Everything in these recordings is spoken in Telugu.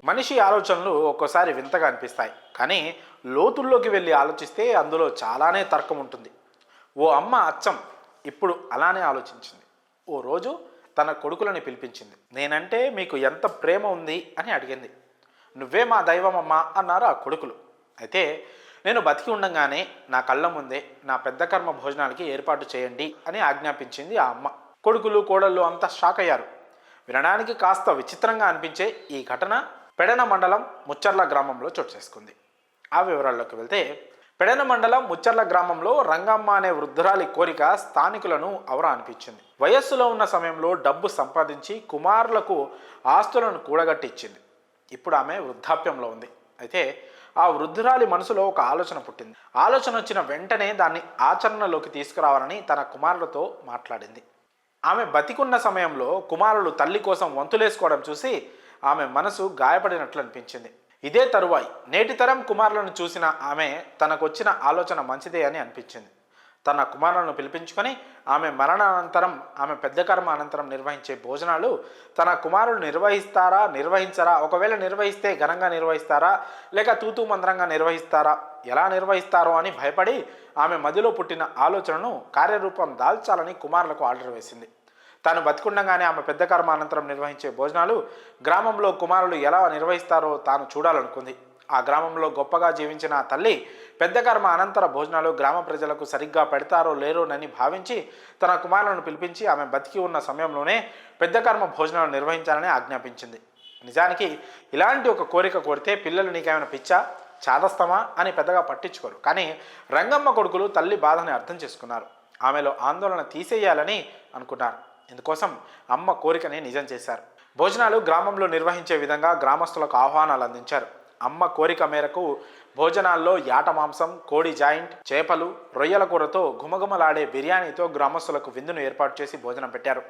మనిషి ఆలోచనలు ఒక్కోసారి వింతగా అనిపిస్తాయి, కానీ లోతుల్లోకి వెళ్ళి ఆలోచిస్తే అందులో చాలానే తర్కం ఉంటుంది. ఓ అమ్మ అచ్చం ఇప్పుడు అలానే ఆలోచించింది. ఓ రోజు తన కొడుకులని పిలిపించింది. నేనంటే మీకు ఎంత ప్రేమ ఉంది అని అడిగింది. నువ్వే మా దైవమమ్మా అన్నారు ఆ కొడుకులు. అయితే నేను బతికి ఉండంగానే నా కళ్ళ ముందే నా పెద్ద కర్మ భోజనాలకి ఏర్పాటు చేయండి అని ఆజ్ఞాపించింది ఆ అమ్మ. కొడుకులు కోడళ్ళు అంతా షాక్ అయ్యారు. వినడానికి కాస్త విచిత్రంగా అనిపించే ఈ ఘటన పెడన మండలం ముచ్చర్ల గ్రామంలో చోటు చేసుకుంది. ఆ వివరాల్లోకి వెళ్తే, పెడన మండలం ముచ్చర్ల గ్రామంలో రంగమ్మ అనే వృద్ధురాలి కోరిక స్థానికులను అవరా అనిపించింది. వయస్సులో ఉన్న సమయంలో డబ్బు సంపాదించి కుమారులకు ఆస్తులను కూడగట్టి ఇచ్చింది. ఇప్పుడు ఆమె వృద్ధాప్యంలో ఉంది. అయితే ఆ వృద్ధురాలి మనసులో ఒక ఆలోచన పుట్టింది. ఆలోచన వచ్చిన వెంటనే దాన్ని ఆచరణలోకి తీసుకురావాలని తన కుమారులతో మాట్లాడింది. ఆమె బతికున్న సమయంలో కుమారులు తల్లి కోసం వంతులేసుకోవడం చూసి ఆమె మనసు గాయపడినట్లు అనిపించింది. ఇదే తరువాయి నేటి తరం కుమారులను చూసిన ఆమె తనకొచ్చిన ఆలోచన మంచిదే అని అనిపించింది. తన కుమారులను పిలిపించుకొని ఆమె మరణానంతరం, ఆమె పెద్ద కర్మ అనంతరం నిర్వహించే భోజనాలు తన కుమారులు నిర్వహించరా, ఒకవేళ నిర్వహిస్తే ఘనంగా నిర్వహిస్తారా లేక తూతూ మంత్రంగా నిర్వహిస్తారా, ఎలా నిర్వహిస్తారో అని భయపడి ఆమె మదిలో పుట్టిన ఆలోచనను కార్యరూపం దాల్చాలని కుమారులకు ఆర్డర్ వేసింది. తాను బతికుండగానే ఆమె పెద్ద కర్మ అనంతరం నిర్వహించే భోజనాలు గ్రామంలో కుమారులు ఎలా నిర్వహిస్తారో తాను చూడాలనుకుంది. ఆ గ్రామంలో గొప్పగా జీవించిన ఆ తల్లి పెద్ద కర్మ అనంతర భోజనాలు గ్రామ ప్రజలకు సరిగ్గా పెడతారో లేరోనని భావించి తన కుమారులను పిలిపించి ఆమె బతికి ఉన్న సమయంలోనే పెద్ద కర్మ భోజనాలు నిర్వహించాలని ఆజ్ఞాపించింది. నిజానికి ఇలాంటి ఒక కోరిక కోరితే పిల్లలు నీకేమైనా పిచ్చా, చాదస్తమా అని పెద్దగా పట్టించుకోరు. కానీ రంగమ్మ కొడుకులు తల్లి బాధని అర్థం చేసుకున్నారు. ఆమెలో ఆందోళన తీసేయాలని అనుకున్నారు. ఇందుకోసం అమ్మ కోరికని నిజం చేశారు. భోజనాలు గ్రామంలో నిర్వహించే విధంగా గ్రామస్తులకు ఆహ్వానాలు అందించారు. అమ్మ కోరిక మేరకు భోజనాల్లో యాట మాంసం, కోడి జాయింట్, చేపలు, రొయ్యల కూరతో గుమగుమలాడే బిర్యానీతో గ్రామస్తులకు విందును ఏర్పాటు చేసి భోజనం పెట్టారు.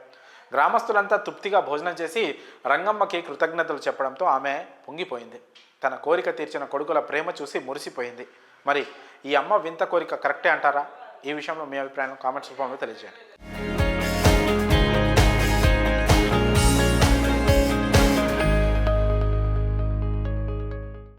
గ్రామస్తులంతా తృప్తిగా భోజనం చేసి రంగమ్మకి కృతజ్ఞతలు చెప్పడంతో ఆమె పొంగిపోయింది. తన కోరిక తీర్చిన కొడుకుల ప్రేమ చూసి మురిసిపోయింది. మరి ఈ అమ్మ వింత కోరిక కరెక్టే అంటారా? ఈ విషయంలో మీ అభిప్రాయం కామెంట్స్ రూపంలో తెలియజేయండి.